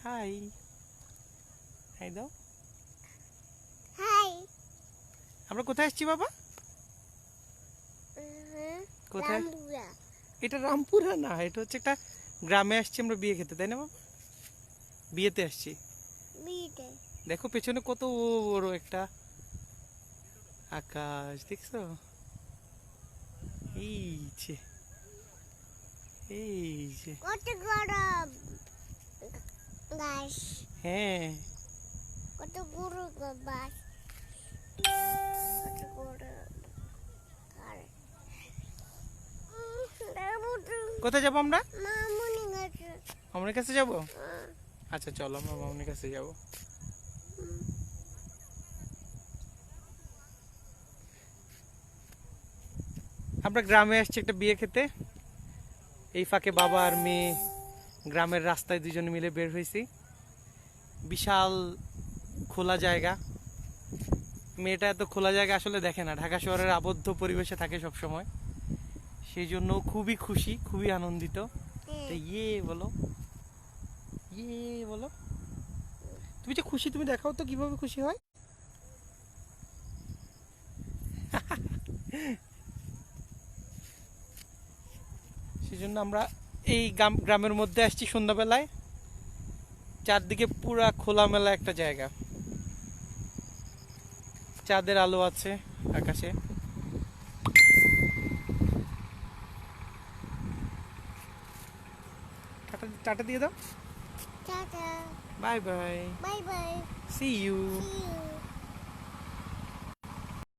High high দাও। High. আমরা কোথায় আসছি বাবা? কোথায়? রামপুরা। এটা রামপুরা না, এটা হচ্ছে একটা গ্রামে আসছি আমরা বিয়ে খেতে, তাই না বাবা? বিয়েতে আসছি। বিয়েতে। দেখো পেছনে কত বড় একটা আকাশ দেখছো? এই যে এই যে কত গরম গাছ, হ্যাঁ কত বড় গাছ, কত গরম। আর কোথায় যাবো আমরা? মামুনি গাছে। মামুনির কাছে যাবো? আচ্ছা চলো আমরা মামুনির কাছে যাবো। আমরা গ্রামে আসছি একটা বিয়ে খেতে। এই ফাঁকে বাবা আর মেয়ে গ্রামের রাস্তায় দুজনে মিলে বের হয়েছি। বিশাল খোলা জায়গা। মেয়েটা এত খোলা জায়গা আসলে দেখে না, ঢাকা শহরের আবদ্ধ পরিবেশে থাকে সব সময়, সেই জন্য খুবই খুশি, খুবই আনন্দিত। তো ইয়ে বলো, ইয়ে বলো। তুমি যে খুশি, তুমি দেখাও তো কিভাবে খুশি হয়। সেই জন্য আমরা এই গ্রামের মধ্যে আসছি সন্ধ্যাবেলায়। চারদিকে পুরা খোলামেলা একটা জায়গা, চাঁদের আলো আছে আকাশে। টাটা টাটা দিয়ে দাও। Tata. Bye bye. Bye bye. See you. See you.